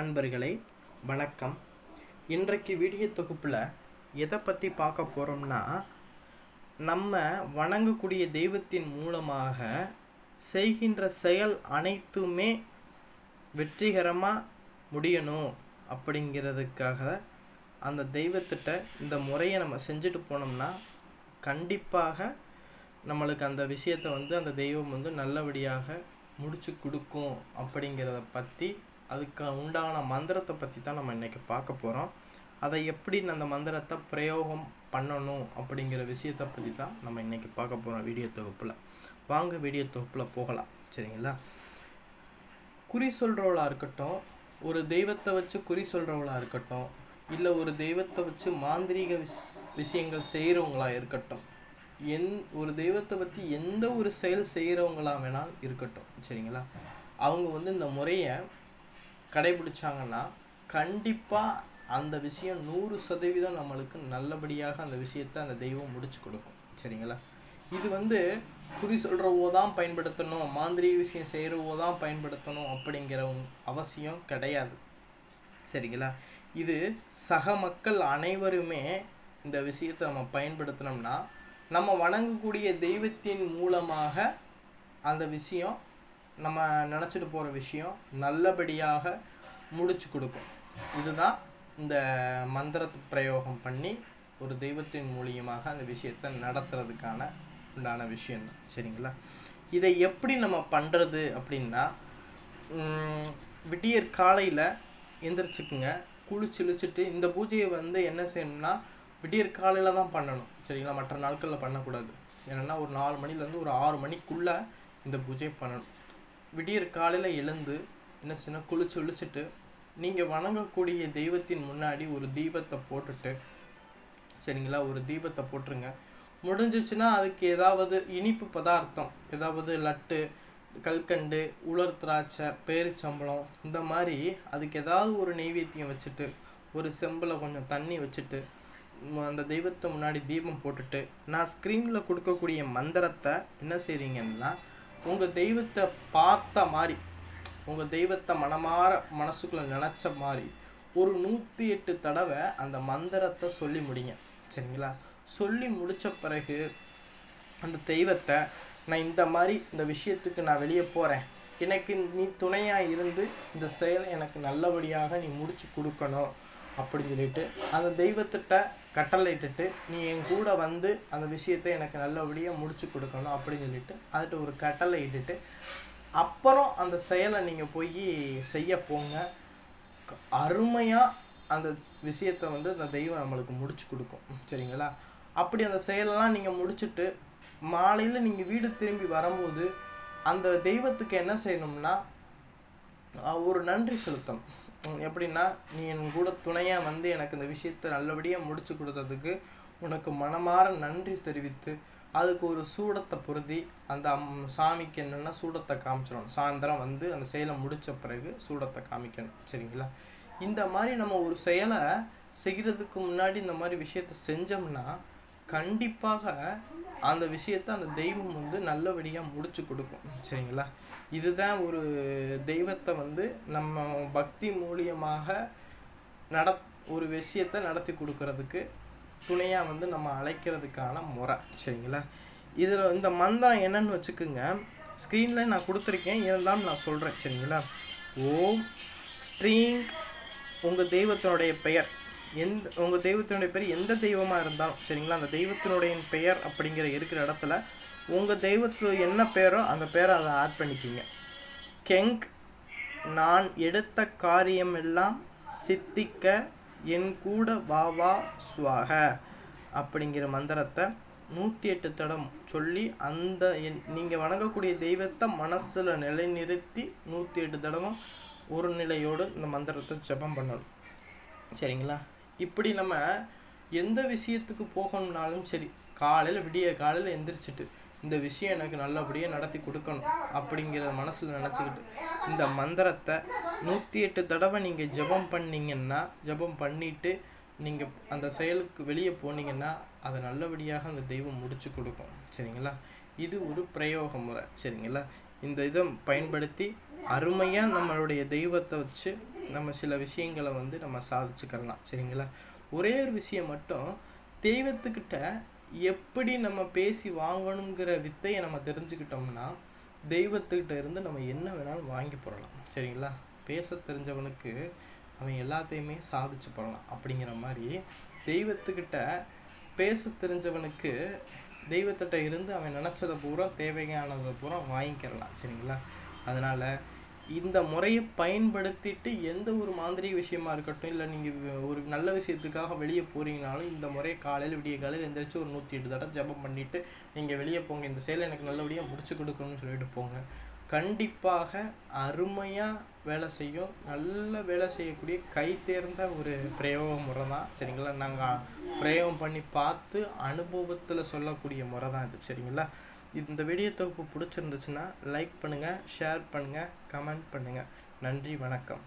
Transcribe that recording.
அன்பர்களே வணக்கம். இன்றைக்கு வீடியோ தொகுப்பில் எதை பற்றி பார்க்க போகிறோம்னா, நம்ம வணங்கக்கூடிய தெய்வத்தின் மூலமாக செய்கின்ற செயல் அனைத்துமே வெற்றிகரமாக முடியணும் அப்படிங்கிறதுக்காக அந்த தெய்வத்திட்ட இந்த முறையை நம்ம செஞ்சுட்டு போனோம்னா கண்டிப்பாக நம்மளுக்கு அந்த விஷயத்தை அந்த தெய்வம் நல்லபடியாக முடிச்சு கொடுக்கும் அப்படிங்கிறத பற்றி, அதுக்கு உண்டான மந்திரத்தை பற்றி தான் நம்ம இன்றைக்கி பார்க்க போகிறோம். அதை எப்படி அந்த மந்திரத்தை பிரயோகம் பண்ணணும் அப்படிங்கிற விஷயத்தை பற்றி தான் நம்ம இன்றைக்கி பார்க்க போகிறோம் வீடியோ தொகுப்பில். வாங்க வீடியோ தொகுப்பில் போகலாம், சரிங்களா? குறி சொல்கிறவளாக இருக்கட்டும், ஒரு தெய்வத்தை வச்சு குறி சொல்கிறவளாக இருக்கட்டும், இல்லை ஒரு தெய்வத்தை வச்சு மாந்திரீக விஷயங்கள் செய்கிறவங்களாக இருக்கட்டும், ஒரு தெய்வத்தை பற்றி எந்த ஒரு செயல் செய்கிறவங்களாக வேணாலும் இருக்கட்டும், சரிங்களா? அவங்க இந்த முறையை கடைபிடிச்சாங்கன்னா கண்டிப்பாக அந்த விஷயம் 100% நம்மளுக்கு நல்லபடியாக அந்த விஷயத்தை அந்த தெய்வம் முடிச்சு கொடுக்கும், சரிங்களா? இது குறி சொல்கிறவோ தான் பயன்படுத்தணும், மாந்திரீக விஷயம் செய்கிறவோ தான் பயன்படுத்தணும் அப்படிங்கிற அவசியம் கிடையாது, சரிங்களா? இது சக மக்கள் அனைவருமே இந்த விஷயத்தை நம்ம பயன்படுத்தினோம்னா நம்ம வணங்கக்கூடிய தெய்வத்தின் மூலமாக அந்த விஷயம், நம்ம நினச்சிட்டு போகிற விஷயம் நல்லபடியாக முடிச்சு கொடுக்கும். இதுதான் இந்த மந்திரத்தை பிரயோகம் பண்ணி ஒரு தெய்வத்தின் மூலியமாக அந்த விஷயத்தை நடத்துறதுக்கான உண்டான விஷயந்தான், சரிங்களா? இதை எப்படி நம்ம பண்ணுறது அப்படின்னா, விடியற் காலையில் எந்திரிச்சுக்குங்க, குளிச்சுட்டு இந்த பூஜையை என்ன செய்யணும்னா விடியற் காலையில் தான் பண்ணணும், சரிங்களா? மற்ற நாட்களில் பண்ணக்கூடாது. ஏன்னா ஒரு 4 மணிலேருந்து ஒரு 6 மணிக்குள்ளே இந்த பூஜை பண்ணணும். விடியற் காலையில் எழுந்து என்ன செய்யணும், குளிச்சுட்டு நீங்கள் வணங்கக்கூடிய தெய்வத்தின் முன்னாடி ஒரு தீபத்தை போட்டுட்டு, சரிங்களா? ஒரு தீபத்தை போட்டுருங்க. முடிஞ்சிச்சுன்னா அதுக்கு ஏதாவது இனிப்பு பதார்த்தம், ஏதாவது லட்டு, கல்கண்டு, உலர் திராட்சை, பேரிச்சம்பழம், இந்த மாதிரி அதுக்கு ஏதாவது ஒரு நெய்வேத்தியம் வச்சுட்டு, ஒரு செம்பில் கொஞ்சம் தண்ணி வச்சுட்டு அந்த தெய்வத்தை முன்னாடி தீபம் போட்டுட்டு, நான் ஸ்க்ரீனில் கொடுக்கக்கூடிய மந்திரத்தை என்ன செய்கிறீங்கன்னா, உங்கள் தெய்வத்தை பார்த்த மாதிரி, உங்கள் தெய்வத்தை மனசுக்குள்ளே நினச்ச மாதிரி ஒரு 108 தடவை அந்த மந்திரத்தை சொல்லி முடிங்க, சரிங்களா? சொல்லி முடித்த பிறகு அந்த தெய்வத்தை, நான் இந்த மாதிரி இந்த விஷயத்துக்கு நான் வெளியே போகிறேன், எனக்கு நீ துணையாக இருந்து இந்த செயலை எனக்கு நல்லபடியாக நீ முடிச்சு கொடுக்கணும் அப்படின்னு சொல்லிட்டு அந்த தெய்வத்திட்ட கட்டளையிட்டுட்டு, நீ என் கூட அந்த விஷயத்தை எனக்கு நல்லபடியாக முடிச்சு கொடுக்கணும் அப்படின்னு சொல்லிட்டு அதுகிட்ட ஒரு கட்டளை இட்டுட்டு அப்புறம் அந்த செயலை நீங்கள் போய் செய்ய போங்க. அருமையாக அந்த விஷயத்தை அந்த தெய்வம் நம்மளுக்கு முடிச்சு கொடுக்கும், சரிங்களா? அப்படி அந்த செயலெல்லாம் நீங்கள் முடிச்சுட்டு மாலையில் நீங்கள் வீடு திரும்பி வரும்போது அந்த தெய்வத்துக்கு என்ன செய்யணும்னா ஒரு நன்றி செலுத்தணும். எப்படின்னா, நீ என் கூட துணையாக எனக்கு இந்த விஷயத்தை நல்லபடியாக முடிச்சு கொடுத்ததுக்கு உனக்கு மனமாற நன்றி தெரிவித்து அதுக்கு ஒரு சூடத்தை பொருத்தி அந்த சாமிக்கு என்னென்னா சூடத்தை காமிச்சிடணும். சாயந்தரம் அந்த செயலை முடித்த பிறகு சூடத்தை காமிக்கணும், சரிங்களா? இந்த மாதிரி நம்ம ஒரு செயலை செய்கிறதுக்கு முன்னாடி இந்த மாதிரி விஷயத்தை செஞ்சோம்னா கண்டிப்பாக அந்த விஷயத்தை அந்த தெய்வம் நல்லபடியாக முடிச்சு கொடுக்கும், சரிங்களா? இதுதான் ஒரு தெய்வத்தை நம்ம பக்தி மூலியமாக ஒரு விஷயத்தை நடத்தி கொடுக்கறதுக்கு துணையாக நம்ம அழைக்கிறதுக்கான முறை, சரிங்களா? இதில் இந்த மந்திரம் என்னன்னு வச்சுக்கோங்க, ஸ்க்ரீனில் நான் கொடுத்துருக்கேன், இருந்தாலும் நான் சொல்கிறேன், சரிங்களா? ஓம் ஸ்ரீங், உங்கள் தெய்வத்தினுடைய பெயர் உங்கள் தெய்வத்தினுடைய பெயர் எந்த தெய்வமாக இருந்தாலும், சரிங்களா? அந்த தெய்வத்தினுடைய பெயர் அப்படிங்கிற இருக்கிற இடத்துல உங்கள் தெய்வத்தில் என்ன பேரோ அந்த பேரை அதை ஆட் பண்ணிக்கிங்க. கெங், நான் எடுத்த காரியமெல்லாம் சித்திக்க என் கூட வா ஸ்வாக அப்படிங்கிற மந்திரத்தை 108 தடம் சொல்லி அந்த நீங்கள் வணங்கக்கூடிய தெய்வத்தை மனசில் நிலைநிறுத்தி 108 தடமும் ஒரு நிலையோடு இந்த மந்திரத்தை ஜெபம் பண்ணணும், சரிங்களா? இப்படி நம்ம எந்த விஷயத்துக்கு போகணும்னாலும் சரி, விடிய காலையில் எந்திரிச்சிட்டு இந்த விஷயம் எனக்கு நல்லபடியாக நடத்தி கொடுக்கணும் அப்படிங்கிற மனசில் நினச்சிக்கிட்டு இந்த மந்திரத்தை 108 தடவை நீங்கள் ஜெபம் பண்ணிவிட்டு நீங்கள் அந்த செயலுக்கு வெளியே போனீங்கன்னா அதை நல்லபடியாக அந்த தெய்வம் முடிச்சு கொடுக்கும், சரிங்களா? இது ஒரு பிரயோக முறை, சரிங்களா? இந்த இதை பயன்படுத்தி அருமையாக நம்மளுடைய தெய்வத்தை வச்சு நம்ம சில விஷயங்களை வந்து நம்ம சாதிச்சுக்கலாம். சரிங்களா? ஒரே ஒரு விஷயம் மட்டும், தெய்வத்துக்கிட்ட எப்படி நம்ம பேசி வாங்கணுங்கிற வித்தையை நம்ம தெரிஞ்சுக்கிட்டோம்னா தெய்வத்துக்கிட்ட இருந்து நம்ம என்ன வேணாலும் வாங்கி போடலாம். சரிங்களா? பேச தெரிஞ்சவனுக்கு அவன் எல்லாத்தையுமே சாதிச்சு போடலாம். அப்படிங்கிற மாதிரி தெய்வத்துக்கிட்ட பேச தெரிஞ்சவனுக்கு தெய்வத்திட்ட இருந்து அவன் நினச்சதை பூரா, தேவையானதை பூரா வாங்கிக்கிறலாம். சரிங்களா? அதனால் இந்த முறையை பயன்படுத்திட்டு எந்த ஒரு மாந்திரிக விஷயமா இருக்கட்டும், இல்லை நீங்கள் ஒரு நல்ல விஷயத்துக்காக வெளியே போகிறீங்கனாலும் இந்த முறையை காலையில் விடிய காலையில் எந்திரிச்சு ஒரு 108 தடவை ஜபம் பண்ணிவிட்டு நீங்கள் வெளியே போங்க, இந்த செயலை எனக்கு நல்லபடியாக முடிச்சு கொடுக்கணும்னு சொல்லிட்டு போங்க. கண்டிப்பாக அருமையாக வேலை செய்யும். நல்ல வேலை செய்யக்கூடிய கை தேர்ந்த ஒரு பிரயோக முறை தான். சரிங்களா? நாங்கள் பிரயோகம் பண்ணி பார்த்து அனுபவத்தில் சொல்லக்கூடிய முறை தான் இது. சரிங்களா? இந்த வீடியோ தொகுப்பு பிடிச்சிருந்துச்சுன்னா லைக் பண்ணுங்கள், ஷேர் பண்ணுங்கள், கமெண்ட் பண்ணுங்கள். நன்றி, வணக்கம்.